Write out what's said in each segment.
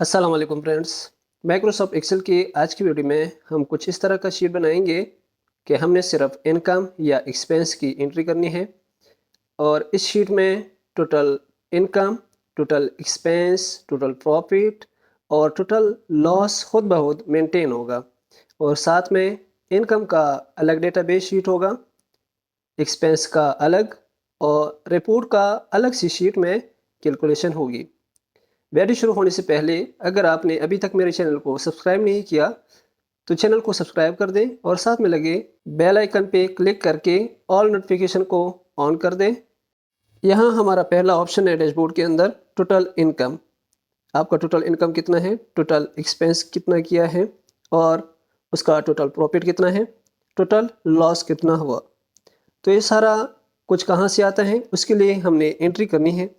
अस्सलाम वालेकुम friends. Microsoft Excel की आज की वीडियो में हम कुछ इस तरह का शीट बनाएंगे कि हमने सिर्फ इनकम या एक्सपेंस की एंट्री करनी है और इस शीट में total income, total expense, total profit और टोटल लॉस खुद ब खुद मेंटेन होगा और साथ में इनकम का अलग डेटाबेस शीट होगा, एक्सपेंस का अलग और रिपोर्ट का अलग सी शीट में कैलकुलेशन होगी। वीडियो शुरू होने से पहले अगर आपने अभी तक मेरे चैनल को सब्सक्राइब नहीं किया तो चैनल को सब्सक्राइब कर दें और साथ में लगे बेल आइकन पे क्लिक करके ऑल नोटिफिकेशन को ऑन कर दें। यहाँ हमारा पहला ऑप्शन है डैशबोर्ड के अंदर टोटल इनकम। आपका टोटल इनकम कितना है, टोटल एक्सपेंस कितना किया है और उसका टोटल प्रॉफिट कितना है, टोटल लॉस कितना हुआ। तो ये सारा कुछ कहाँ से आता है, उसके लिए हमने एंट्री करनी है।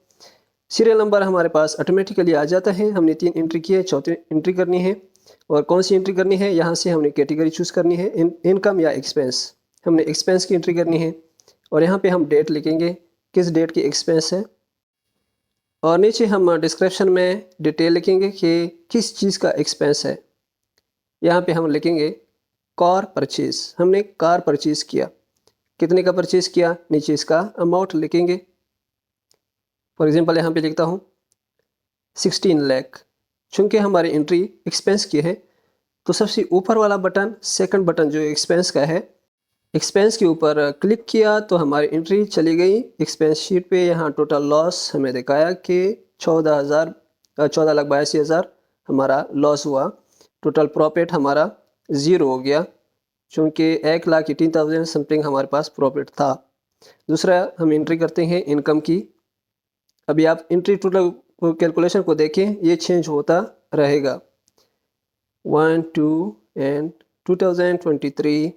सीरियल नंबर हमारे पास ऑटोमेटिकली आ जाता है। हमने 3 एंट्री की है, चौथी एंट्री करनी है और कौन सी एंट्री करनी है, यहाँ से हमने कैटेगरी चूज़ करनी है, इनकम या एक्सपेंस। हमने एक्सपेंस की एंट्री करनी है और यहाँ पे हम डेट लिखेंगे किस डेट की एक्सपेंस है और नीचे हम डिस्क्रिप्शन में डिटेल लिखेंगे कि किस चीज़ का एक्सपेंस है। यहाँ पे हम लिखेंगे कार परचेज़, हमने कार परचेज़ किया, कितने का परचेज़ किया, नीचे इसका अमाउंट लिखेंगे। फॉर एग्जांपल यहाँ पे लिखता हूँ 16 लाख। चूँकि हमारी एंट्री एक्सपेंस की है तो सबसे ऊपर वाला बटन, सेकंड बटन जो एक्सपेंस का है, एक्सपेंस के ऊपर क्लिक किया तो हमारी एंट्री चली गई एक्सपेंस शीट पे। यहाँ टोटल लॉस हमें दिखाया कि 14,82,000 हमारा लॉस हुआ। टोटल प्रॉफिट हमारा ज़ीरो हो गया चूँकि 1,18,000 समथिंग हमारे पास प्रॉफिट था। दूसरा हम एंट्री करते हैं इनकम की। अभी आप एंट्री टोटल कैलकुलेशन को देखें, ये चेंज होता रहेगा 1, 2 एंड 2023।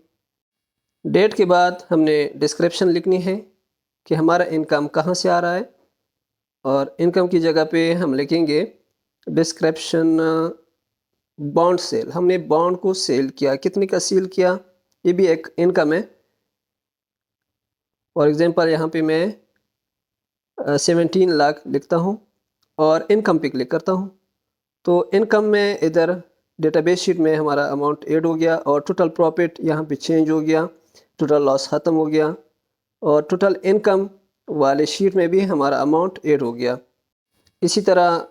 डेट के बाद हमने डिस्क्रिप्शन लिखनी है कि हमारा इनकम कहाँ से आ रहा है और इनकम की जगह पे हम लिखेंगे डिस्क्रिप्शन बॉन्ड सेल। हमने बॉन्ड को सेल किया, कितने का सेल किया, ये भी एक इनकम है। फॉर एग्जांपल यहाँ पे मैं 17 लाख लिखता हूँ और इनकम पे क्लिक करता हूँ तो इनकम में इधर डेटाबेस शीट में हमारा अमाउंट ऐड हो गया और टोटल प्रॉफिट यहाँ पे चेंज हो गया, टोटल लॉस ख़त्म हो गया और टोटल इनकम वाले शीट में भी हमारा अमाउंट ऐड हो गया। इसी तरह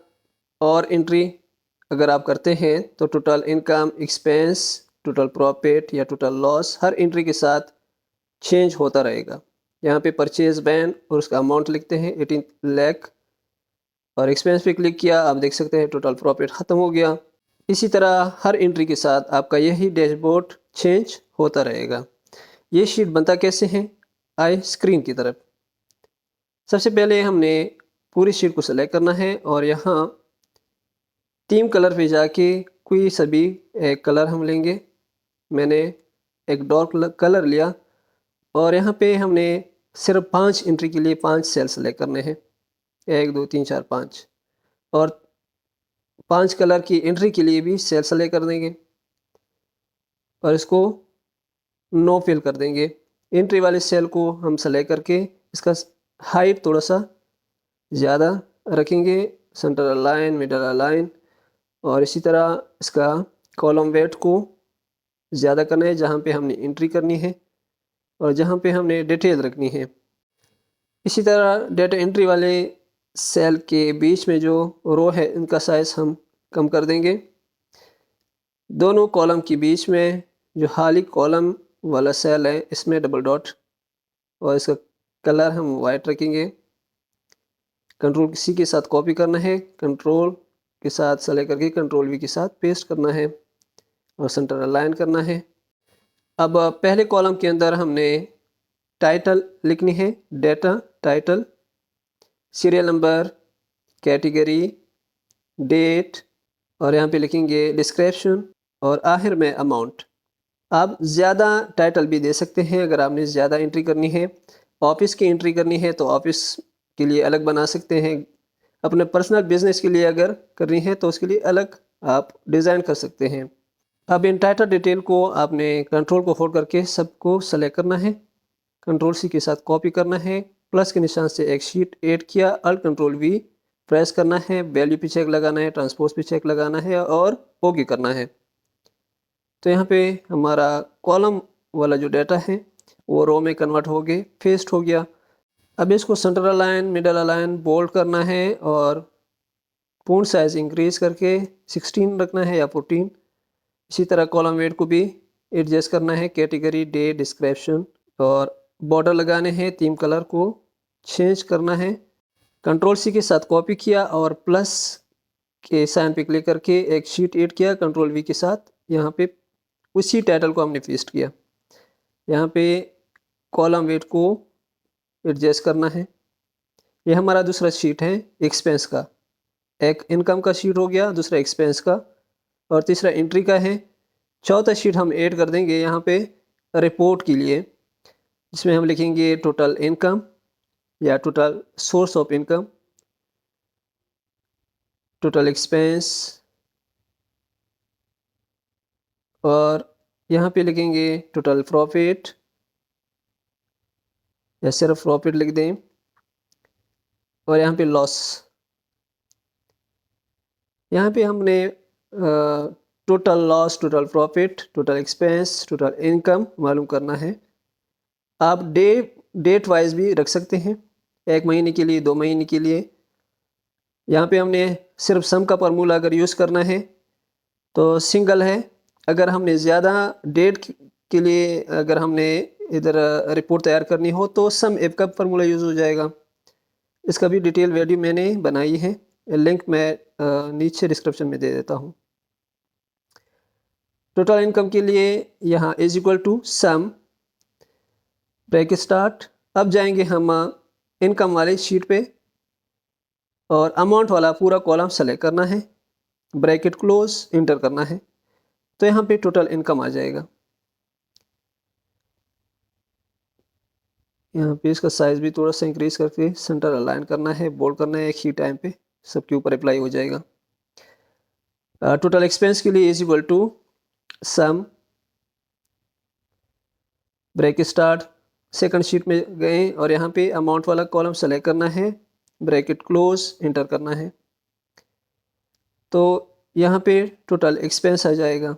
और एंट्री अगर आप करते हैं तो total income, expense, total profit या टोटल लॉस हर एंट्री के साथ चेंज होता रहेगा। यहाँ पे परचेज बैन और उसका अमाउंट लिखते हैं 18 लाख और एक्सपेंस पे क्लिक किया, आप देख सकते हैं टोटल प्रॉफिट ख़त्म हो गया। इसी तरह हर एंट्री के साथ आपका यही डैशबोर्ड चेंज होता रहेगा। ये शीट बनता कैसे है, आए स्क्रीन की तरफ। सबसे पहले हमने पूरी शीट को सेलेक्ट करना है और यहाँ थीम कलर पे जाके कोई सभी एक कलर हम लेंगे। मैंने एक डार्क कलर लिया और यहाँ पे हमने सिर्फ 5 एंट्री के लिए 5 सेल सेलेक्ट करने हैं, 1 2 3 4 5 और 5 कलर की एंट्री के लिए भी सेल सेलेक्ट कर देंगे और इसको नो फिल कर देंगे। एंट्री वाले सेल को हम सेलेक्ट करके इसका हाइट थोड़ा सा ज़्यादा रखेंगे, सेंटर अलाइन, मिडल अलाइन और इसी तरह इसका कॉलम वेट को ज़्यादा करना है जहाँ पे हमने एंट्री करनी है और जहाँ पे हमने डिटेल रखनी है। इसी तरह डेटा एंट्री वाले सेल के बीच में जो रो है इनका साइज़ हम कम कर देंगे। दोनों कॉलम के बीच में जो खाली कॉलम वाला सेल है इसमें डबल डॉट और इसका कलर हम वाइट रखेंगे। कंट्रोल सी के साथ कॉपी करना है, कंट्रोल के साथ सेलेक्ट करके कंट्रोल वी के साथ पेस्ट करना है और सेंटर अलाइन करना है। अब पहले कॉलम के अंदर हमने टाइटल लिखनी है, data title, serial number, category, date और यहाँ पे लिखेंगे डिस्क्रिप्शन और आखिर में अमाउंट। आप ज़्यादा टाइटल भी दे सकते हैं अगर आपने ज़्यादा एंट्री करनी है। ऑफिस की एंट्री करनी है तो ऑफिस के लिए अलग बना सकते हैं। अपने पर्सनल बिजनेस के लिए अगर करनी है तो उसके लिए अलग आप डिज़ाइन कर सकते हैं। अब इन टाइटल डिटेल को आपने कंट्रोल को होल्ड करके सबको सेलेक्ट करना है, कंट्रोल सी के साथ कॉपी करना है, प्लस के निशान से एक शीट ऐड किया, अल्ट कंट्रोल वी प्रेस करना है, वैल्यू पे चेक लगाना है, ट्रांसपोज पे चेक लगाना है और ओके करना है। तो यहाँ पे हमारा कॉलम वाला जो डाटा है वो रो में कन्वर्ट हो गए, पेस्ट हो गया। अब इसको centre align, middle align, bold करना है और फ़ॉन्ट साइज़ इंक्रीज करके 16 रखना है या 14। इसी तरह कॉलम वेट को भी एडजस्ट करना है, कैटेगरी, डे, डिस्क्रिप्शन और बॉर्डर लगाने हैं, थीम कलर को चेंज करना है। कंट्रोल सी के साथ कॉपी किया और प्लस के साइन पे क्लिक करके एक शीट ऐड किया, कंट्रोल वी के साथ यहाँ पे उसी टाइटल को हमने पेस्ट किया। यहाँ पे कॉलम वेट को एडजस्ट करना है। ये हमारा दूसरा शीट है एक्सपेंस का, एक इनकम का शीट हो गया, दूसरा एक्सपेंस का और तीसरा एंट्री का है। चौथा शीट हम ऐड कर देंगे यहाँ पे रिपोर्ट के लिए, जिसमें हम लिखेंगे टोटल इनकम या total source of income, total expense और यहाँ पे लिखेंगे टोटल प्रॉफिट या सिर्फ प्रॉफिट लिख दें और यहाँ पे लॉस। यहाँ पे हमने total loss, total profit, total expense, total income मालूम करना है। आप डेट वाइज भी रख सकते हैं, 1 महीने के लिए, 2 महीने के लिए। यहाँ पे हमने सिर्फ सम का फार्मूला अगर यूज़ करना है तो सिंगल है। अगर हमने ज़्यादा डेट के लिए अगर हमने इधर रिपोर्ट तैयार करनी हो तो सम एप का फार्मूला यूज़ हो जाएगा। इसका भी डिटेल वीडियो मैंने बनाई है, लिंक मैं नीचे डिस्क्रिप्शन में दे देता हूँ। टोटल इनकम के लिए यहाँ is equal to sum, bracket start. अब जाएंगे हम इनकम वाले शीट पे और अमाउंट वाला पूरा कॉलम सेलेक्ट करना है, ब्रैकेट क्लोज, इंटर करना है। तो यहाँ पे टोटल इनकम आ जाएगा। यहाँ पे इसका साइज भी थोड़ा सा इंक्रीज करके सेंटर अलाइन करना है, बोल्ड करना है, एक ही टाइम पे सबके ऊपर अप्लाई हो जाएगा। टोटल एक्सपेंस के लिए is equal to sum, bracket start. Second sheet में गए और यहाँ पे अमाउंट वाला कॉलम सेलेक्ट करना है, ब्रैकेट क्लोज, इंटर करना है। तो यहाँ पे टोटल एक्सपेंस आ जाएगा।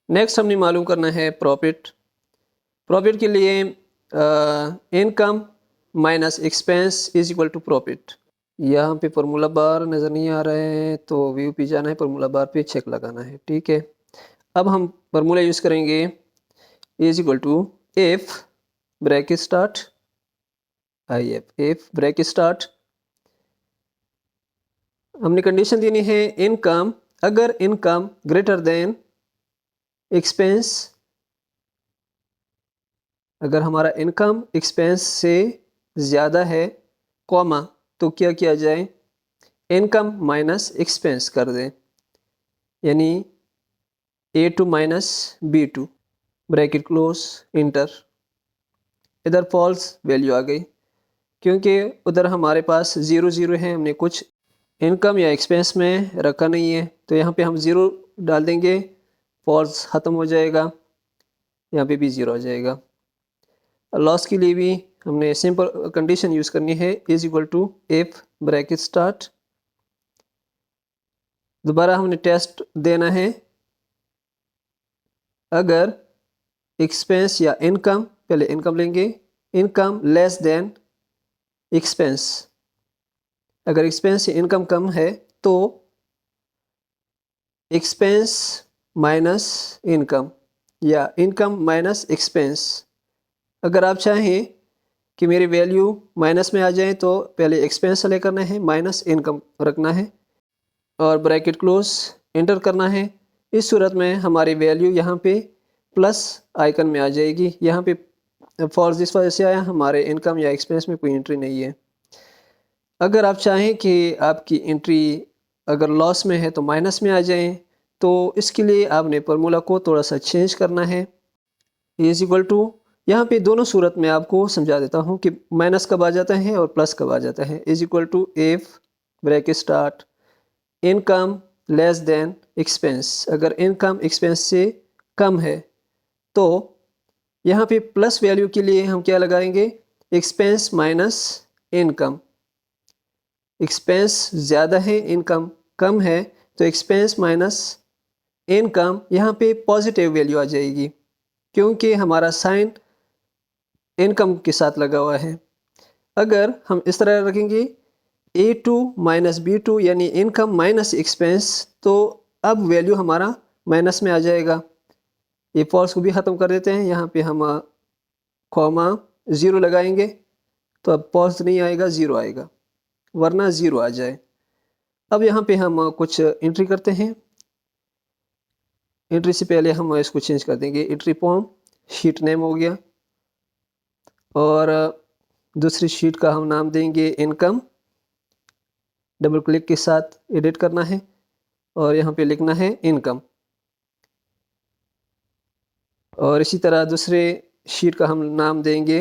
नेक्स्ट हमने मालूम करना है प्रॉफिट। प्रॉफिट के लिए income minus expense is equal to profit. यहाँ पे फार्मूला बार नज़र नहीं आ रहे हैं तो व्यू पे जाना है, फार्मूला बार पे चेक लगाना है, ठीक है। अब हम फार्मूला यूज़ करेंगे is equal to F bracket start, I F bracket start. हमने कंडीशन देनी है इनकम, अगर इनकम ग्रेटर देन एक्सपेंस, अगर हमारा इनकम एक्सपेंस से ज़्यादा है, कॉमा, तो क्या किया जाए, इनकम माइनस एक्सपेंस कर दें, यानी A2 minus B2, bracket close, inter. इधर फॉल्स वैल्यू आ गई क्योंकि उधर हमारे पास 0 0 है, हमने कुछ इनकम या एक्सपेंस में रखा नहीं है। तो यहाँ पे हम 0 डाल देंगे, फॉल्स ख़त्म हो जाएगा, यहाँ पे भी 0 आ जाएगा। लॉस के लिए भी हमने सिंपल कंडीशन यूज़ करनी है, is equal to F bracket start. दोबारा हमने टेस्ट देना है, अगर एक्सपेंस या इनकम, पहले इनकम लेंगे, इनकम लेस देन एक्सपेंस, अगर एक्सपेंस या इनकम कम है तो एक्सपेंस माइनस इनकम या इनकम माइनस एक्सपेंस। अगर आप चाहें कि मेरी वैल्यू माइनस में आ जाए तो पहले एक्सपेंस सेलेक्ट करना है, माइनस इनकम रखना है और ब्रैकेट क्लोज, इंटर करना है। इस सूरत में हमारी वैल्यू यहाँ पे प्लस आइकन में आ जाएगी। यहाँ पे फॉल्स इस वजह से आया, हमारे इनकम या एक्सपेंस में कोई एंट्री नहीं है। अगर आप चाहें कि आपकी एंट्री अगर लॉस में है तो माइनस में आ जाए, तो इसके लिए आपने फार्मूला को थोड़ा सा चेंज करना है। इज इक्वल टू, यहाँ पे दोनों सूरत में आपको समझा देता हूँ कि माइनस कब आ जाता है और प्लस कब आ जाता है। Is equal to F bracket start, income less than expense, अगर इनकम एक्सपेंस से कम है तो यहाँ पे प्लस वैल्यू के लिए हम क्या लगाएंगे, एक्सपेंस माइनस इनकम, एक्सपेंस ज़्यादा है, इनकम कम है, तो एक्सपेंस माइनस इनकम यहाँ पे पॉजिटिव वैल्यू आ जाएगी क्योंकि हमारा साइन इनकम के साथ लगा हुआ है। अगर हम इस तरह रखेंगे A2 माइनस B2 यानी इनकम माइनस एक्सपेंस, तो अब वैल्यू हमारा माइनस में आ जाएगा। ये फॉल्स को भी ख़त्म कर देते हैं, यहाँ पे हम कॉमा 0 लगाएंगे तो अब फॉल्स नहीं आएगा, 0 आएगा, वरना 0 आ जाए। अब यहाँ पे हम कुछ एंट्री करते हैं। एंट्री से पहले हम इसको चेंज कर देंगे, एंट्री फॉर्म शीट नेम हो गया, और दूसरी शीट का हम नाम देंगे इनकम। डबल क्लिक के साथ एडिट करना है और यहाँ पे लिखना है इनकम। और इसी तरह दूसरे शीट का हम नाम देंगे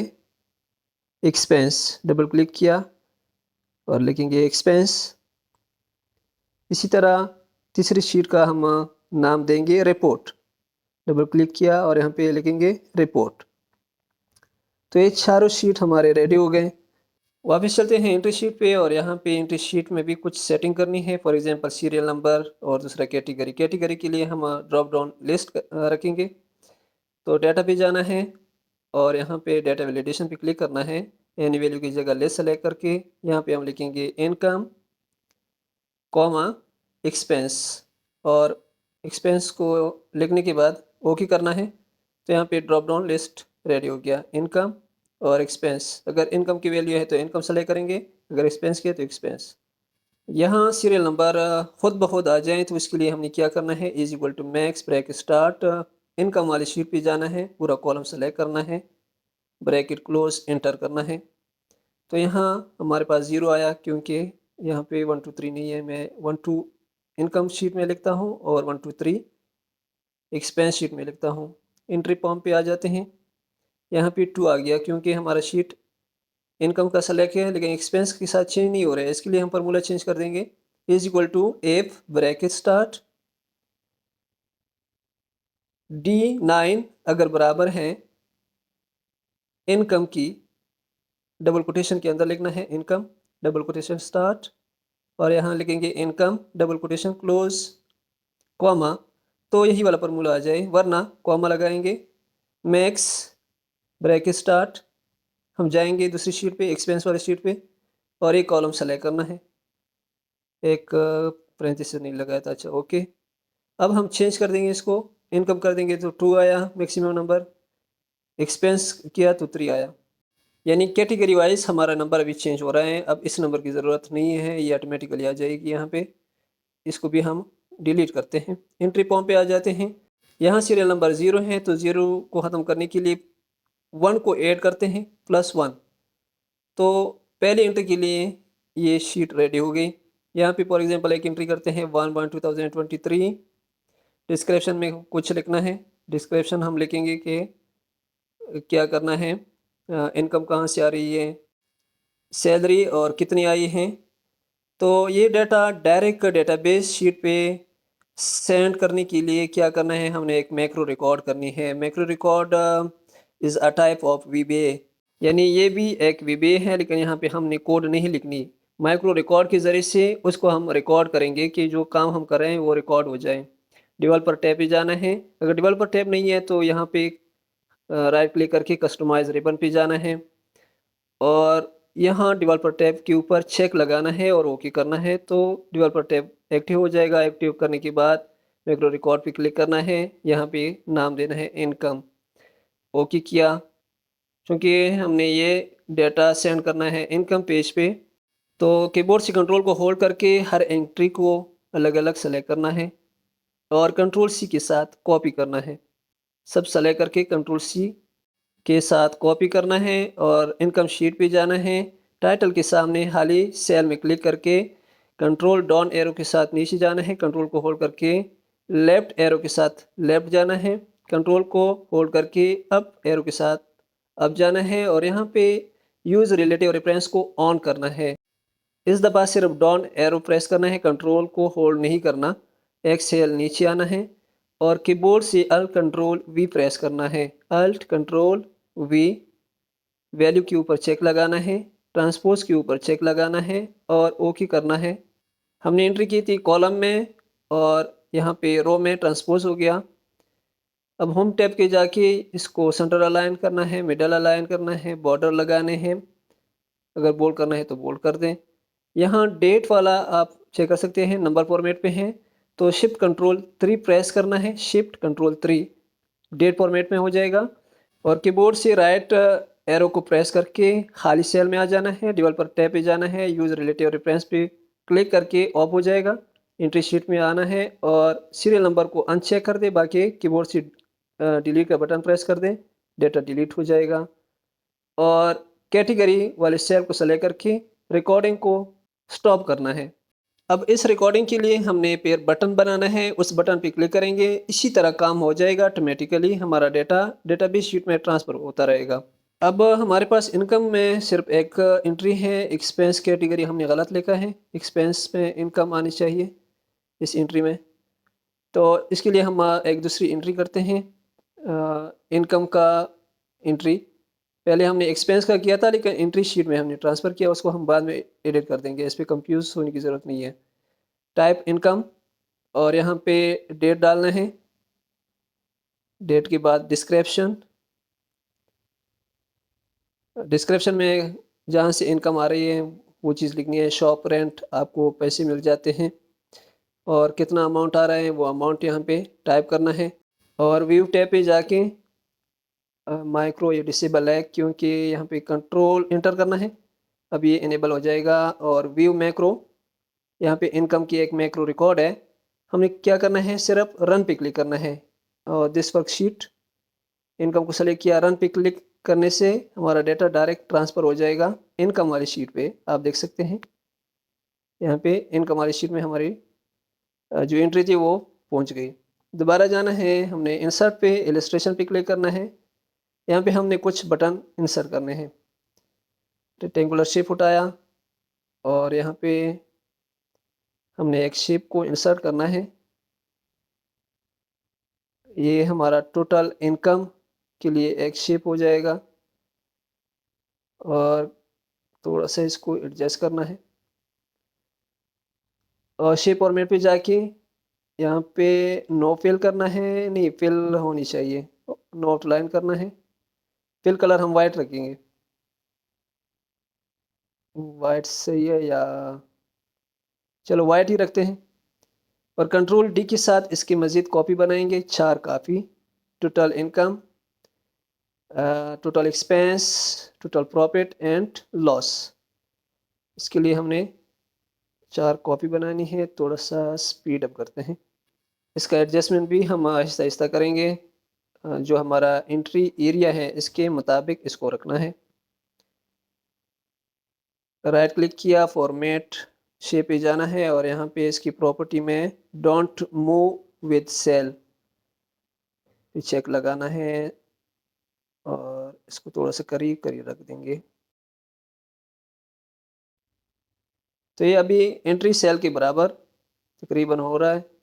एक्सपेंस। डबल क्लिक किया और लिखेंगे एक्सपेंस। इसी तरह तीसरी शीट का हम नाम देंगे रिपोर्ट। डबल क्लिक किया और यहाँ पे लिखेंगे रिपोर्ट। तो ये चारों शीट हमारे रेडी हो गए। वापस चलते हैं एंट्री शीट पे, और यहाँ पे एंट्री शीट में भी कुछ सेटिंग करनी है। फॉर एग्जांपल सीरियल नंबर और दूसरा कैटेगरी। कैटेगरी के लिए हम ड्रॉप डाउन लिस्ट रखेंगे। तो डाटा पे जाना है और यहाँ पे डाटा वैलिडेशन पे क्लिक करना है। एनी वैल्यू की जगह लेस सेलेक्ट करके यहाँ पे हम लिखेंगे इनकम कॉमा एक्सपेंस, और एक्सपेंस को लिखने के बाद ओके करना है। तो यहाँ पे ड्रॉप डाउन लिस्ट रेडी हो गया, इनकम और एक्सपेंस। अगर इनकम की वैल्यू है तो इनकम सेलेक्ट करेंगे, अगर एक्सपेंस की है तो एक्सपेंस। यहाँ सीरियल नंबर खुद ब खुद आ जाए तो इसके लिए हमने क्या करना है, is equal to max bracket start, income वाली शीट पे जाना है, पूरा कॉलम सेलेक्ट करना है, ब्रैकेट क्लोज, एंटर करना है। तो यहाँ हमारे पास 0 आया क्योंकि यहाँ पे 1 2 3 नहीं है। मैं 1 2 इनकम शीट में लिखता हूँ और 1 2 3 एक्सपेंस शीट में लिखता हूँ। एंट्री फॉर्म पे आ जाते हैं, यहाँ पे 2 आ गया क्योंकि हमारा शीट इनकम का सेलेक्ट है लेकिन एक्सपेंस के साथ चेंज नहीं हो रहा है। इसके लिए हम फार्मूला चेंज कर देंगे, is equal to F bracket start D9 अगर बराबर है इनकम की, डबल कोटेशन के अंदर लिखना है इनकम, डबल कोटेशन स्टार्ट, और यहाँ लिखेंगे income double quotation close comma, तो यही वाला फार्मूला आ जाए, वरना कॉमा लगाएंगे, मैक्स ब्रैकेट स्टार्ट। हम जाएंगे दूसरी शीट पे, एक्सपेंस वाली शीट पे, और एक कॉलम सेलेक्ट करना है। एक पैरेंथेसिस नहीं लगाया था, अच्छा ओके। अब हम चेंज कर देंगे इसको, इनकम कर देंगे तो 2 आया मैक्सिमम नंबर, एक्सपेंस किया तो 3 आया। यानी कैटेगरी वाइज हमारा नंबर अभी चेंज हो रहा है। अब इस नंबर की ज़रूरत नहीं है, ये ऑटोमेटिकली आ जाएगी यहाँ पे। इसको भी हम डिलीट करते हैं। एंट्री फॉर्म पे आ जाते हैं। यहाँ सीरियल नंबर 0 है तो 0 को ख़त्म करने के लिए 1 को ऐड करते हैं, +1। तो पहली एंट्री के लिए ये शीट रेडी हो गई। यहाँ पे फॉर एग्जांपल एक एंट्री करते हैं 1/1/2023। डिस्क्रिप्शन में कुछ लिखना है। डिस्क्रिप्शन हम लिखेंगे कि क्या करना है, इनकम कहाँ से आ रही है, सैलरी और कितनी आई है। तो ये डाटा डायरेक्ट डेटाबेस शीट पे सेंड करने के लिए क्या करना है, हमने एक मैक्रो रिकॉर्ड करनी है। Macro record is a type of VBA, यानी ये भी एक वीबीए है लेकिन यहाँ पे हमने कोड नहीं लिखनी। माइक्रो रिकॉर्ड के ज़रिए से उसको हम रिकॉर्ड करेंगे कि जो काम हम कर रहे हैं वो रिकॉर्ड हो जाए। डेवलपर टैब पे जाना है। अगर डेवलपर टैब नहीं है तो यहाँ पे राइट क्लिक करके कस्टमाइज रिबन पे जाना है और यहाँ डेवलपर टैब के ऊपर चेक लगाना है और ओके करना है, तो डेवलपर टैब एक्टिव हो जाएगा। एक्टिव करने के बाद मैक्रो रिकॉर्ड पे क्लिक करना है, यहाँ पे नाम देना है इनकम, ओके किया। क्योंकि हमने ये डेटा सेंड करना है इनकम पेज पे, तो कीबोर्ड से कंट्रोल को होल्ड करके हर एंट्री को अलग अलग सेलेक्ट करना है और कंट्रोल सी के साथ कॉपी करना है। सब सेलेक्ट करके कंट्रोल सी के साथ कॉपी करना है और इनकम शीट पे जाना है। टाइटल के सामने खाली सेल में क्लिक करके कंट्रोल डाउन एरो के साथ नीचे जाना है। कंट्रोल को होल्ड करके लेफ्ट एरो के साथ लेफ्ट जाना है। कंट्रोल को होल्ड करके अप एरो के साथ अप जाना है और यहाँ पे यूज़ रिलेटिव रेफरेंस को ऑन करना है। इस दफ़ा सिर्फ डाउन एरो प्रेस करना है, कंट्रोल को होल्ड नहीं करना। एक सेल नीचे आना है और कीबोर्ड से अल्ट कंट्रोल वी प्रेस करना है। अल्ट कंट्रोल वी, वैल्यू के ऊपर चेक लगाना है ट्रांसपोज के ऊपर चेक लगाना है और ओके करना है। हमने एंट्री की थी कॉलम में और यहाँ पे रो में ट्रांसपोज हो गया। अब होम टैब के जाके इसको सेंटर अलाइन करना है, मिडल अलाइन करना है, बॉर्डर लगाने हैं। अगर बोल्ड करना है तो बोल्ड कर दें। यहाँ डेट वाला आप चेक कर सकते हैं, नंबर फॉर्मेट पे हैं तो शिफ्ट कंट्रोल 3 प्रेस करना है, शिफ्ट कंट्रोल 3 डेट फॉर्मेट में हो जाएगा। और कीबोर्ड से राइट एरो को प्रेस करके खाली सेल में आ जाना है, डेवलपर टैब पे जाना है, यूज रिलेटिव रेफरेंस पे क्लिक करके ऑफ हो जाएगा। एंट्री शीट में आना है और सीरियल नंबर को अनचेक कर दें, बाकी कीबोर्ड से डिलीट का बटन प्रेस कर दें, डेटा डिलीट हो जाएगा। और कैटेगरी वाले सेल को सेलेक्ट करके रिकॉर्डिंग को स्टॉप करना है। अब इस रिकॉर्डिंग के लिए हमने पेयर बटन बनाना है, उस बटन पे क्लिक करेंगे, इसी तरह काम हो जाएगा। ऑटोमेटिकली हमारा डेटा डेटाबेस शीट में ट्रांसफ़र होता रहेगा। अब हमारे पास इनकम में सिर्फ एक एंट्री है, एक्सपेंस कैटेगरी हमने गलत लिखा है, एक्सपेंस में इनकम आनी चाहिए इस एंट्री में। तो इसके लिए हम एक दूसरी एंट्री करते हैं, इनकम का एंट्री। पहले हमने एक्सपेंस का किया था लेकिन एंट्री शीट में हमने ट्रांसफ़र किया, उसको हम बाद में एडिट कर देंगे, इस पर कंफ्यूज होने की ज़रूरत नहीं है। टाइप इनकम और यहाँ पे डेट डालना है, डेट के बाद डिस्क्रिप्शन, डिस्क्रिप्शन में जहाँ से इनकम आ रही है वो चीज़ लिखनी है। शॉप रेंट आपको पैसे मिल जाते हैं और कितना अमाउंट आ रहा है वो अमाउंट यहाँ पे टाइप करना है। और व्यू टैब पे जाके माइक्रो ये डिसेबल है क्योंकि यहाँ पे कंट्रोल इंटर करना है, अब ये इनेबल हो जाएगा। और व्यू मैक्रो, यहाँ पे इनकम की एक मैक्रो रिकॉर्ड है, हमने क्या करना है, सिर्फ रन पे क्लिक करना है। और दिस वर्कशीट इनकम को सेलेक्ट किया, रन पे क्लिक करने से हमारा डेटा डायरेक्ट ट्रांसफ़र हो जाएगा इनकम वाली शीट पे। आप देख सकते हैं यहाँ पे इनकम वाली शीट में हमारी जो एंट्री थी वो पहुँच गई। दोबारा जाना है, हमने इंसर्ट पे इलस्ट्रेशन पे क्लिक करना है, यहाँ पे हमने कुछ बटन इंसर्ट करने हैं। रेक्टेंगुलर शेप उठाया और यहाँ पे हमने एक शेप को इंसर्ट करना है। ये हमारा टोटल इनकम के लिए एक शेप हो जाएगा और थोड़ा सा इसको एडजस्ट करना है। और शेप फॉर्मेट पे जाके यहाँ पे नो फिल करना है, नहीं फिल होनी चाहिए, नो आउटलाइन करना है। फिल कलर हम वाइट रखेंगे, वाइट सही है या चलो वाइट ही रखते हैं। और कंट्रोल डी के साथ इसकी मज़ीद कॉपी बनाएंगे, 4 copy. Total income, total expense, total profit and loss, इसके लिए हमने 4 कॉपी बनानी है। थोड़ा सा स्पीड अप करते हैं, इसका एडजस्टमेंट भी हम आहिस्ता आहिस्ता करेंगे। जो हमारा एंट्री एरिया है इसके मुताबिक इसको रखना है। राइट क्लिक किया, फॉर्मेट शेप पे जाना है और यहाँ पे इसकी प्रॉपर्टी में don't move with cell check लगाना है और इसको थोड़ा सा करीब करीब रख देंगे। तो ये अभी एंट्री सेल के बराबर तकरीबन हो रहा है।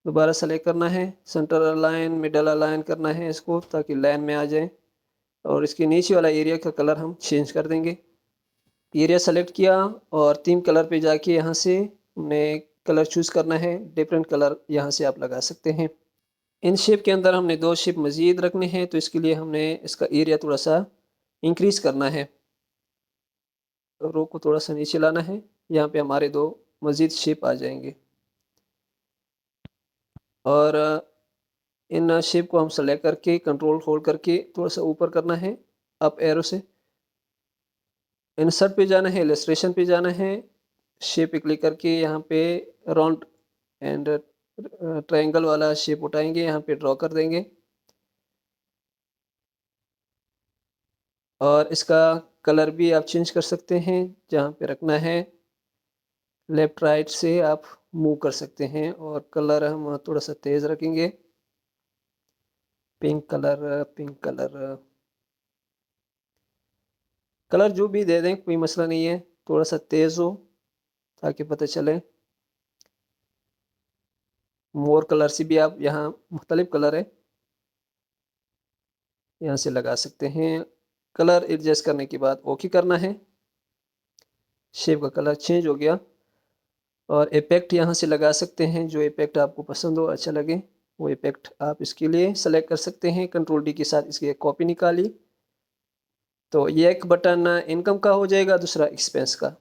दोबारा सेलेक्ट करना है, सेंटर अलाइन, मिडल अलाइन करना है इसको ताकि लाइन में आ जाए। और इसके नीचे वाला एरिया का कलर हम चेंज कर देंगे। एरिया सेलेक्ट किया और थीम कलर पे जाके यहाँ से हमने कलर चूज़ करना है, डिफरेंट कलर यहाँ से आप लगा सकते हैं। इन शेप के अंदर हमने 2 शेप मज़ीद रखने हैं तो इसके लिए हमने इसका एरिया थोड़ा सा इंक्रीज़ करना है। रो को थोड़ा सा नीचे लाना है, यहाँ पे हमारे 2 मज़ीद शेप आ जाएंगे। और इन शेप को हम सेलेक्ट करके कंट्रोल होल्ड करके थोड़ा सा ऊपर करना है अप एरो से। इंसर्ट पे जाना है, इलस्ट्रेशन पे जाना है, शेप पे क्लिक करके यहाँ पे राउंड एंड ट्रायंगल वाला शेप उठाएंगे, यहाँ पे ड्रॉ कर देंगे। और इसका कलर भी आप चेंज कर सकते हैं, जहाँ पे रखना है लेफ़्ट राइट से आप मूव कर सकते हैं। और कलर हम थोड़ा सा तेज़ रखेंगे, pink colour, pink colour, colour जो भी दे दें कोई मसला नहीं है, थोड़ा सा तेज़ हो ताकि पता चले। मोर कलर से भी आप यहाँ मुख्तलिफ कलर है यहाँ से लगा सकते हैं। कलर एडजस्ट करने के बाद ओके करना है। शेप का कलर चेंज हो गया। और इफेक्ट यहाँ से लगा सकते हैं, जो इफेक्ट आपको पसंद हो, अच्छा लगे, वो इफेक्ट आप इसके लिए सेलेक्ट कर सकते हैं। कंट्रोल डी के साथ इसकी एक कॉपी निकाली। तो ये एक बटन इनकम का हो जाएगा, दूसरा एक्सपेंस का।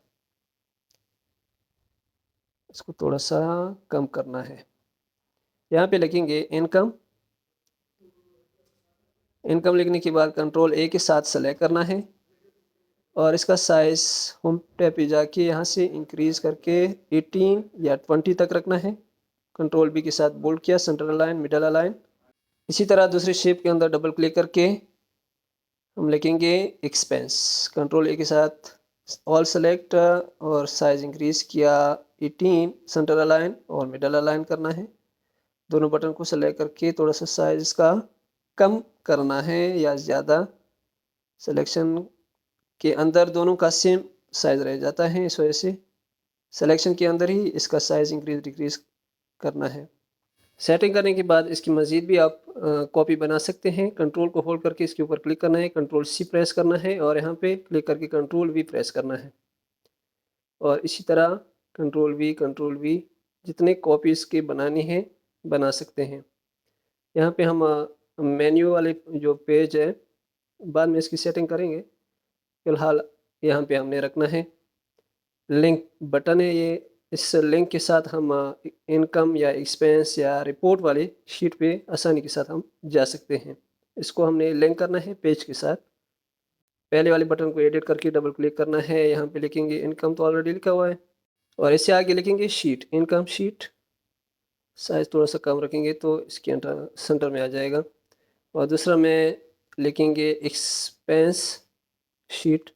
इसको थोड़ा सा कम करना है। यहाँ पे लिखेंगे इनकम। इनकम लिखने के बाद कंट्रोल ए के साथ सेलेक्ट करना है और इसका साइज होम टैब पे जाके यहाँ से इंक्रीज करके 18 या 20 तक रखना है। कंट्रोल बी के साथ बोल्ड किया, सेंटर अलाइन, मिडल अलाइन। इसी तरह दूसरे शेप के अंदर डबल क्लिक करके हम लिखेंगे एक्सपेंस। कंट्रोल ए के साथ ऑल सेलेक्ट और साइज इंक्रीज किया 18, सेंटर अलाइन और मिडल अलाइन करना है। दोनों बटन को सेलेक्ट करके थोड़ा सा साइज इसका कम करना है या ज़्यादा। सिलेक्शन के अंदर दोनों का सेम साइज रह जाता है, इस वजह से सिलेक्शन के अंदर ही इसका साइज इंक्रीज डिक्रीज करना है। सेटिंग करने के बाद इसकी मज़ीद भी आप कॉपी बना सकते हैं। कंट्रोल को होल्ड करके इसके ऊपर क्लिक करना है, कंट्रोल सी प्रेस करना है और यहाँ पे क्लिक करके कंट्रोल वी प्रेस करना है। और इसी तरह कंट्रोल वी जितने कॉपीज़ के बनानी है बना सकते हैं। यहाँ पे हम मेन्यू वाले जो पेज है बाद में इसकी सेटिंग करेंगे। फ़िलहाल यहाँ पे हमने रखना है लिंक बटन है ये। इस लिंक के साथ हम इनकम या एक्सपेंस या रिपोर्ट वाली शीट पे आसानी के साथ हम जा सकते हैं। इसको हमने लिंक करना है पेज के साथ। पहले वाले बटन को एडिट करके डबल क्लिक करना है। यहाँ पे लिखेंगे इनकम, तो ऑलरेडी लिखा हुआ है, और इससे आगे लिखेंगे शीट, इनकम शीट। साइज थोड़ा सा कम रखेंगे तो इसके सेंटर में आ जाएगा। और दूसरा में लिखेंगे एक्सपेंस शीट।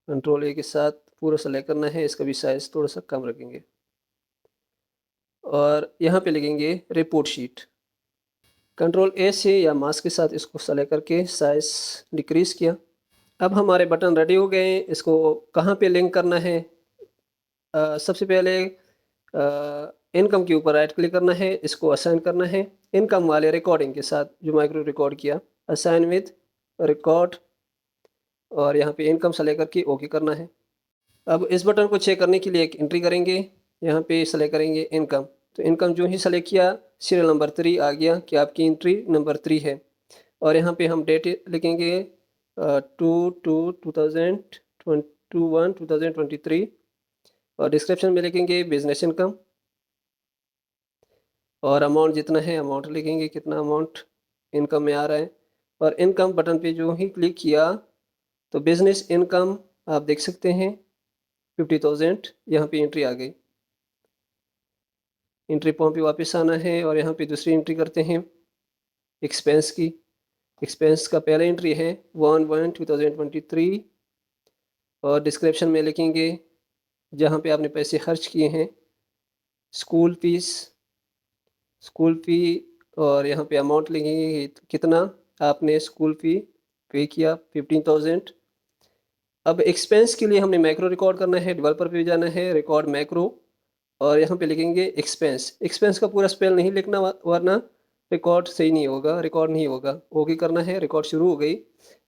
कंट्रोल ए के साथ पूरा सेलेक्ट करना है, इसका भी साइज थोड़ा सा कम रखेंगे। और यहाँ पे लिखेंगे रिपोर्ट शीट। कंट्रोल ए से या माउस के साथ इसको सेलेक्ट करके साइज डिक्रीज किया। अब हमारे बटन रेडी हो गए। इसको कहाँ पे लिंक करना है? सबसे पहले इनकम के ऊपर राइट क्लिक करना है, इसको असाइन करना है इनकम वाले रिकॉर्डिंग के साथ जो माइक्रो रिकॉर्ड किया, असाइन विद रिकॉर्ड। और यहाँ पे इनकम सेलेक्ट करके ओके करना है। अब इस बटन को चेक करने के लिए एक एंट्री करेंगे। यहाँ पे सेलेक्ट करेंगे इनकम। तो इनकम जो ही सेलेक्ट किया सीरियल नंबर 3 आ गया कि आपकी एंट्री नंबर 3 है। और यहाँ पे हम डेट लिखेंगे 2/1/2023 और डिस्क्रिप्शन में लिखेंगे बिजनेस इनकम। और अमाउंट जितना है अमाउंट लिखेंगे, कितना अमाउंट इनकम में आ रहा है। और इनकम बटन पे जो ही क्लिक किया तो बिजनेस इनकम आप देख सकते हैं 50,000 यहाँ पे एंट्री आ गई। एंट्री फॉर्म पे वापस आना है और यहाँ पे दूसरी एंट्री करते हैं एक्सपेंस की। एक्सपेंस का पहला एंट्री है 1/1/2023 और डिस्क्रिप्शन में लिखेंगे जहाँ पे आपने पैसे खर्च किए हैं स्कूल फ़ी। और यहाँ पे अमाउंट लिखेंगे कितना आपने स्कूल फ़ी पे किया 15,000। अब एक्सपेंस के लिए हमने मैक्रो रिकॉर्ड करना है, डेवलपर पे जाना है, रिकॉर्ड मैक्रो और यहाँ पे लिखेंगे एक्सपेंस। एक्सपेंस का पूरा स्पेल नहीं लिखना वरना रिकॉर्ड सही नहीं होगा, रिकॉर्ड नहीं होगा। ओके करना है, रिकॉर्ड शुरू हो गई।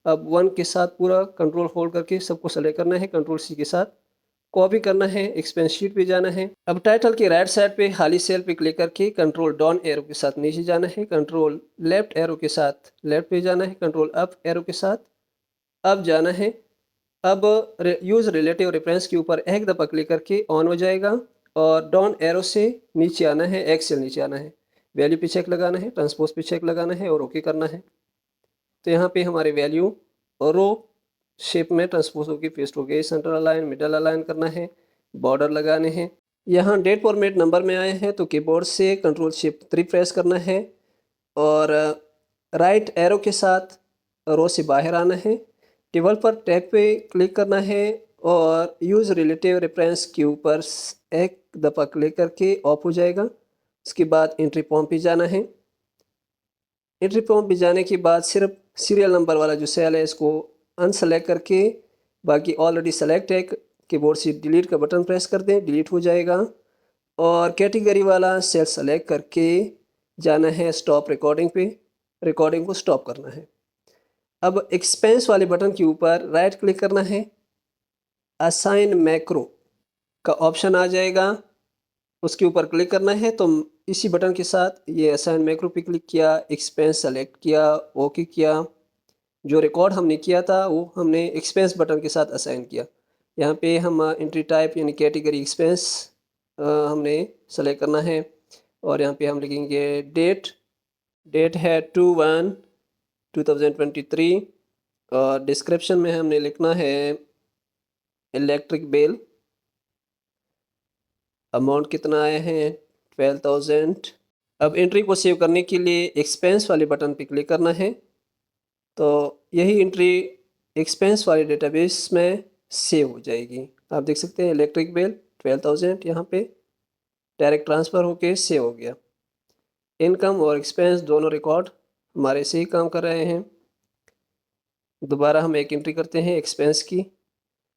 अब 1 के साथ पूरा कंट्रोल होल्ड करके सबको सेलेक्ट करना है, कंट्रोल सी के साथ कॉपी करना है, एक्सपेंस शीट पे जाना है। अब टाइटल के राइट साइड पे खाली सेल पे क्लिक करके कंट्रोल डाउन एरो के साथ नीचे जाना है, कंट्रोल लेफ्ट एरो के साथ लेफ्ट पे जाना है, कंट्रोल अप एरो के साथ अब जाना है। अब यूज़ रिलेटिव रेफरेंस के ऊपर एक दफ़ा क्लिक करके ऑन हो जाएगा और डाउन एरो से नीचे आना है, एक सेल नीचे आना है, वैल्यू पे चेक लगाना है, ट्रांसपोज पे चेक लगाना है और ओके करना है। तो यहाँ पे हमारे वैल्यू रो शेप में ट्रांसपोज होकर पेस्ट हो गई। सेंटर अलाइन, मिडल अलाइन करना है, बॉर्डर लगाने हैं। यहाँ डेट फॉर्मेट नंबर में आए हैं तो कीबोर्ड से कंट्रोल शिफ्ट 3 प्रेस करना है और राइट एरो के साथ रो से बाहर आना है, डेवलपर टैग पे क्लिक करना है और यूज़ रिलेटिव रेफरेंस के ऊपर एक दफ़ा क्लिक करके ऑफ हो जाएगा। उसके बाद एंट्री फॉर्म पे जाना है। एंट्री फॉर्म पे जाने के बाद सिर्फ सीरियल नंबर वाला जो सेल है इसको अनसेलेक्ट करके बाकी ऑलरेडी सेलेक्ट है, कीबोर्ड से डिलीट का बटन प्रेस कर दें, डिलीट हो जाएगा। और कैटेगरी वाला सेल सेलेक्ट करके जाना है स्टॉप रिकॉर्डिंग पे। रिकॉर्डिंग को स्टॉप करना है। अब एक्सपेंस वाले बटन के ऊपर राइट क्लिक करना है, असाइन मैक्रो का ऑप्शन आ जाएगा, उसके ऊपर क्लिक करना है। तो इसी बटन के साथ ये असाइन मैक्रो पे क्लिक किया, एक्सपेंस सेलेक्ट किया, ओके किया। जो रिकॉर्ड हमने किया था वो हमने एक्सपेंस बटन के साथ असाइन किया। यहाँ पे हम एंट्री टाइप यानी कैटेगरी एक्सपेंस हमने सेलेक्ट करना है और यहाँ पे हम लिखेंगे डेट। डेट है 2/1/2023 और डिस्क्रिप्शन में हमने लिखना है इलेक्ट्रिक बिल। अमाउंट कितना आया है 12,000। अब एंट्री को सेव करने के लिए एक्सपेंस वाले बटन पर क्लिक करना है। तो यही एंट्री एक्सपेंस वाले डेटाबेस में सेव हो जाएगी। आप देख सकते हैं इलेक्ट्रिक बिल 12,000 यहाँ पे डायरेक्ट ट्रांसफ़र होके सेव हो गया। इनकम और एक्सपेंस दोनों रिकॉर्ड हमारे से ही काम कर रहे हैं। दोबारा हम एक एंट्री करते हैं एक्सपेंस की।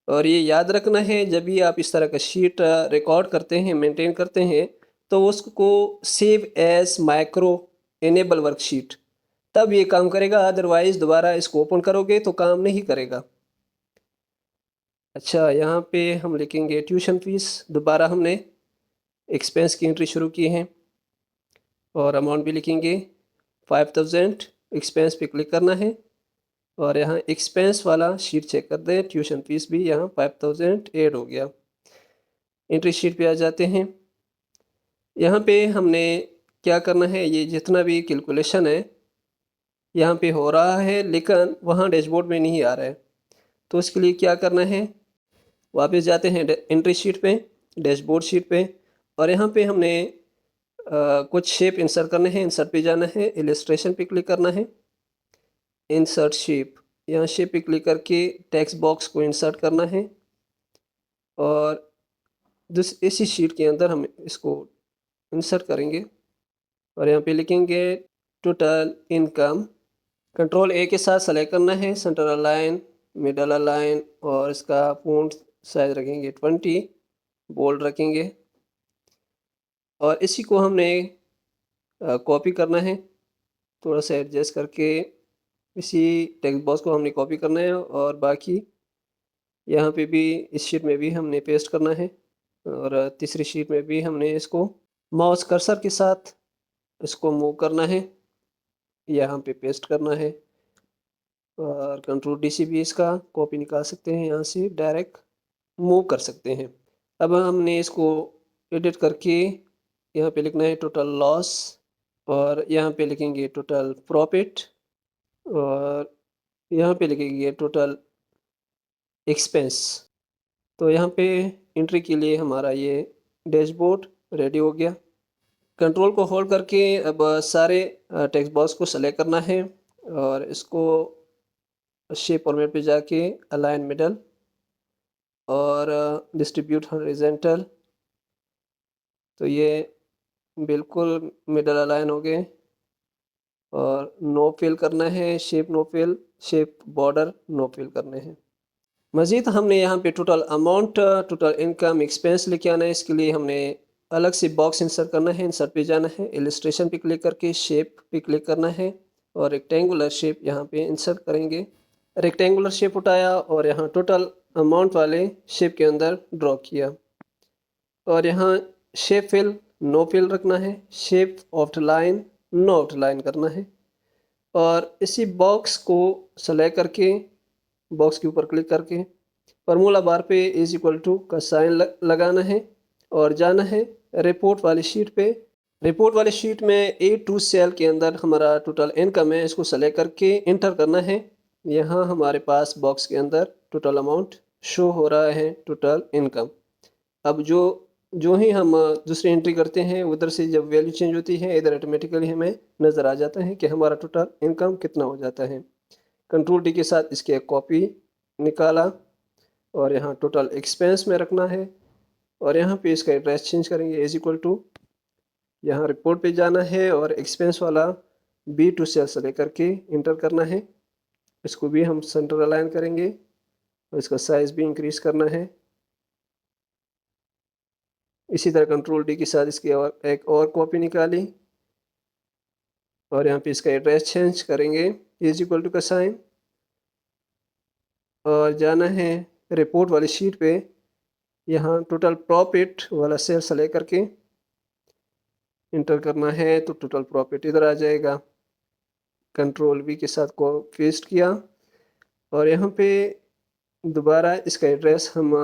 और ये याद रखना है, जब भी आप इस तरह का शीट रिकॉर्ड करते हैं, मेंटेन करते हैं, तो उसको save as micro enable worksheet, तब ये काम करेगा। अदरवाइज दोबारा इसको ओपन करोगे तो काम नहीं करेगा। अच्छा, यहाँ पे हम लिखेंगे ट्यूशन फीस। दोबारा हमने एक्सपेंस की एंट्री शुरू की है और अमाउंट भी लिखेंगे 5,000। एक्सपेंस पे क्लिक करना है और यहाँ एक्सपेंस वाला शीट चेक कर दें, ट्यूशन फीस भी यहाँ 5,000 ऐड हो गया। एंट्री शीट पे आ जाते हैं। यहाँ पे हमने क्या करना है, ये जितना भी कैलकुलेशन है यहाँ पे हो रहा है, लेकिन वहाँ डैशबोर्ड में नहीं आ रहा है। तो उसके लिए क्या करना है, वापस जाते हैं एंट्री शीट पे, डैशबोर्ड शीट पे, और यहाँ पे हमने कुछ शेप इंसर्ट करने हैं। इंसर्ट पे जाना है, इलस्ट्रेशन पे क्लिक करना है, इंसर्ट शेप। यहाँ शेप पे क्लिक करके टेक्स्ट बॉक्स को इंसर्ट करना है और इसी शीट के अंदर हम इसको इंसर्ट करेंगे और यहाँ पे लिखेंगे टोटल इनकम। कंट्रोल ए के साथ सेलेक्ट करना है, सेंटर अलाइन, मिडल अलाइन, और इसका फॉन्ट साइज रखेंगे 20, बोल्ड रखेंगे। और इसी को हमने कॉपी करना है, थोड़ा सा एडजस्ट करके इसी टेक्स्ट बॉक्स को हमने कॉपी करना है और बाकी यहाँ पे भी इस शीट में भी हमने पेस्ट करना है और तीसरी शीट में भी हमने इसको माउस कर्सर के साथ इसको मूव करना है, यहाँ पे पेस्ट करना है और कंट्रोल डी से भी इसका कॉपी निकाल सकते हैं, यहाँ से डायरेक्ट मूव कर सकते हैं। अब हमने इसको एडिट करके यहाँ पे लिखना है टोटल लॉस और यहाँ पे लिखेंगे टोटल प्रॉफिट और यहाँ पे लिखेंगे टोटल एक्सपेंस। तो यहाँ पे एंट्री के लिए हमारा ये डैशबोर्ड रेडी हो गया। कंट्रोल को होल्ड करके अब सारे टेक्स्ट बॉक्स को सेलेक्ट करना है और इसको शेप फॉर्मेट पे जाके अलाइन मिडल और डिस्ट्रीब्यूट हॉरिजॉन्टल, तो ये बिल्कुल मिडल अलाइन हो गए। और नो फिल करना है, shape no fill, shape border no fill करने हैं। मज़ीद हमने यहाँ पे total amount, total income, expense लेके आना है। इसके लिए हमने अलग से बॉक्स इंसर्ट करना है। इंसर्ट पे जाना है, इलस्ट्रेशन पे क्लिक करके शेप पे क्लिक करना है और रेक्टेंगुलर शेप यहाँ पे इंसर्ट करेंगे। रेक्टेंगुलर शेप उठाया और यहाँ टोटल अमाउंट वाले शेप के अंदर ड्रॉ किया और यहाँ शेप फिल नो फिल रखना है, शेप आउटलाइन नो आउटलाइन करना है और इसी बॉक्स को सेलेक्ट करके बॉक्स के ऊपर क्लिक करके फार्मूला बार पे इज इक्वल टू का साइन लगाना है और जाना है रिपोर्ट वाली शीट पे। रिपोर्ट वाली शीट में A2 सेल के अंदर हमारा टोटल इनकम है, इसको सेलेक्ट करके इंटर करना है। यहाँ हमारे पास बॉक्स के अंदर टोटल अमाउंट शो हो रहा है, टोटल इनकम। अब जो ही हम दूसरी एंट्री करते हैं, उधर से जब वैल्यू चेंज होती है, इधर ऑटोमेटिकली हमें नज़र आ जाता है कि हमारा टोटल इनकम कितना हो जाता है। कंट्रोल डी के साथ इसकी एक कॉपी निकाला और यहाँ टोटल एक्सपेंस में रखना है और यहाँ पे इसका एड्रेस चेंज करेंगे इज इक्वल टू, यहाँ रिपोर्ट पे जाना है और एक्सपेंस वाला B2 सेल से लेकर के इंटर करना है। इसको भी हम सेंटर अलाइन करेंगे और इसका साइज़ भी इंक्रीज करना है। इसी तरह कंट्रोल डी के साथ इसकी और एक और कॉपी निकाली और यहाँ पे इसका एड्रेस चेंज करेंगे इज इक्वल टू का साइन, और जाना है रिपोर्ट वाली शीट पे। यहाँ टोटल प्रॉफिट वाला सेल सेलेक्ट करके इंटर करना है तो टोटल प्रॉफिट इधर आ जाएगा। कंट्रोल वी के साथ को पेस्ट किया और यहाँ पे दोबारा इसका एड्रेस हम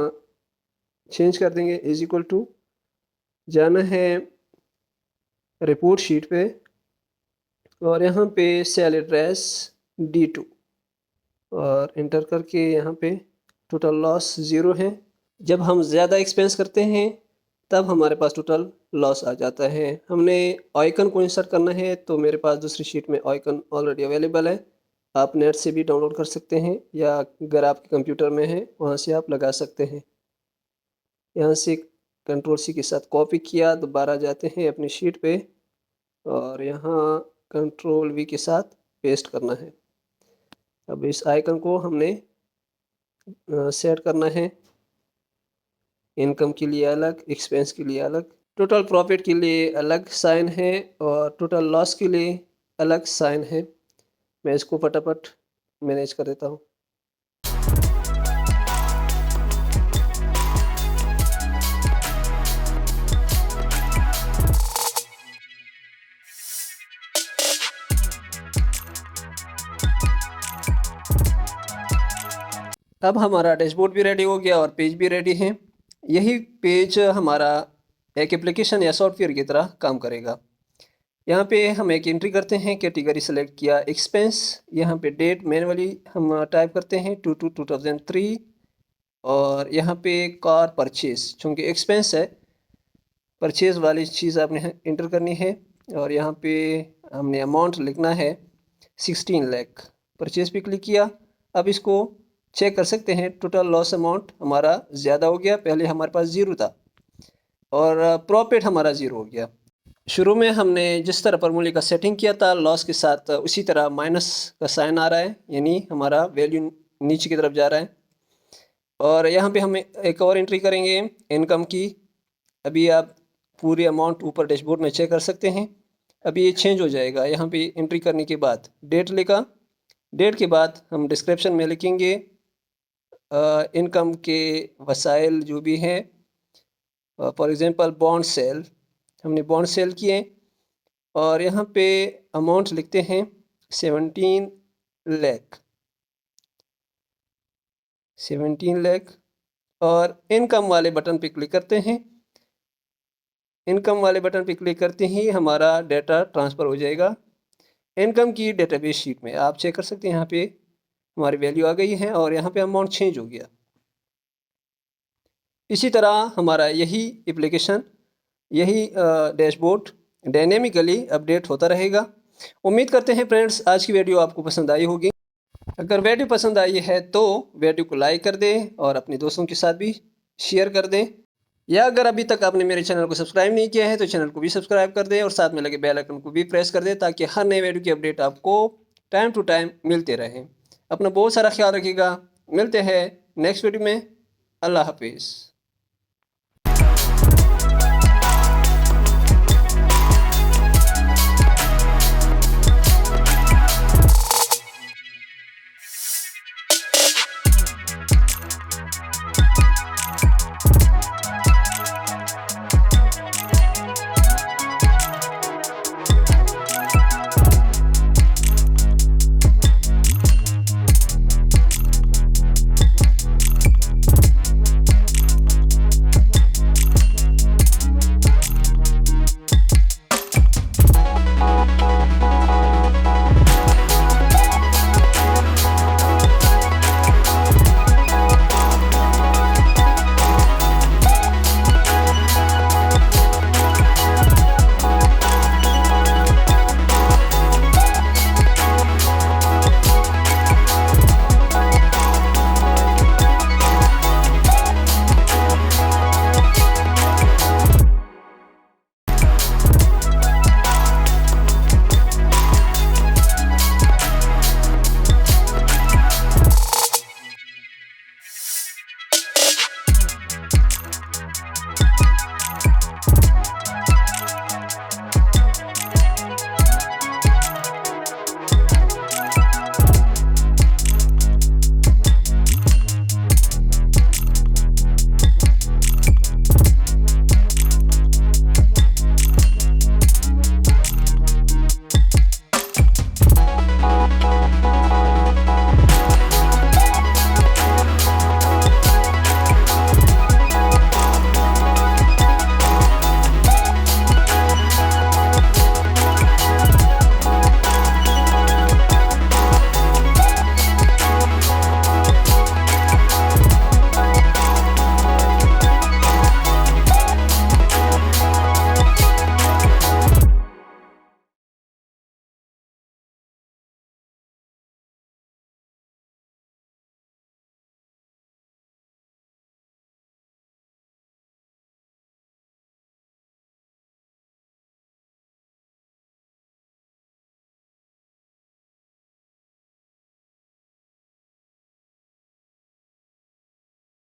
चेंज कर देंगे इज इक्वल टू, जाना है रिपोर्ट शीट पे और यहाँ पे सेल एड्रेस D2 और इंटर करके यहाँ पे टोटल लॉस 0 है। जब हम ज़्यादा एक्सपेंस करते हैं तब हमारे पास टोटल लॉस आ जाता है। हमने आइकन को इंसर्ट करना है तो मेरे पास दूसरी शीट में आइकन ऑलरेडी अवेलेबल है, आप नेट से भी डाउनलोड कर सकते हैं या अगर आपके कंप्यूटर में है वहाँ से आप लगा सकते हैं। यहाँ से कंट्रोल C के साथ कॉपी किया, दोबारा जाते हैं अपनी शीट पे और यहाँ कंट्रोल V के साथ पेस्ट करना है। अब इस आइकन को हमने सेट करना है, इनकम के लिए अलग, एक्सपेंस के लिए अलग, टोटल प्रॉफिट के लिए अलग साइन है और टोटल लॉस के लिए अलग साइन है। मैं इसको फटाफट मैनेज कर देता हूँ। अब हमारा डैशबोर्ड भी रेडी हो गया और पेज भी रेडी है। यही पेज हमारा एक एप्लीकेशन या सॉफ्टवेयर की तरह काम करेगा। यहाँ पे हम एक एंट्री करते हैं, कैटेगरी सेलेक्ट किया एक्सपेंस, यहाँ पे डेट मैनुअली हम टाइप करते हैं 2/2/2003 और यहाँ पे कार परचेज, चूँकि एक्सपेंस है परचेज वाली चीज़ आपने इंटर करनी है और यहाँ पे हमने अमाउंट लिखना है 16 लाख। परचेज पे क्लिक किया। अब इसको चेक कर सकते हैं, टोटल लॉस अमाउंट हमारा ज़्यादा हो गया, पहले हमारे पास 0 था और प्रॉफिट हमारा 0 हो गया। शुरू में हमने जिस तरह फार्मूले का सेटिंग किया था लॉस के साथ, उसी तरह माइनस का साइन आ रहा है, यानी हमारा वैल्यू नीचे की तरफ जा रहा है। और यहाँ पे हम एक और एंट्री करेंगे इनकम की। अभी आप पूरी अमाउंट ऊपर डैशबोर्ड में चेक कर सकते हैं। अभी ये चेंज हो जाएगा। यहाँ पे एंट्री करने के बाद डेट लिखा, डेट के बाद हम डिस्क्रिप्शन में लिखेंगे इनकम के वसाइल जो भी हैं, फॉर एग्ज़ाम्पल बॉन्ड सेल, हमने बॉन्ड सेल किए और यहाँ पे अमाउंट लिखते हैं 17 लाख, 17 लाख और इनकम वाले बटन पे क्लिक करते हैं। इनकम वाले बटन पे क्लिक करते ही हमारा डाटा ट्रांसफ़र हो जाएगा इनकम की डेटाबेस शीट में। आप चेक कर सकते हैं यहाँ पे हमारी वैल्यू आ गई है और यहाँ पे अमाउंट चेंज हो गया। इसी तरह हमारा यही एप्लीकेशन, यही डैशबोर्ड डायनेमिकली अपडेट होता रहेगा। उम्मीद करते हैं फ्रेंड्स आज की वीडियो आपको पसंद आई होगी। अगर वीडियो पसंद आई है तो वीडियो को लाइक कर दें और अपने दोस्तों के साथ भी शेयर कर दें, या अगर अभी तक आपने मेरे चैनल को सब्सक्राइब नहीं किया है तो चैनल को भी सब्सक्राइब कर दें और साथ में लगे बेल आइकन को भी प्रेस कर दें ताकि हर नए वीडियो की अपडेट आपको टाइम टू टाइम मिलते रहें। अपना बहुत सारा ख्याल रखिएगा। मिलते हैं नेक्स्ट वीडियो में। अल्लाह हाफिज़।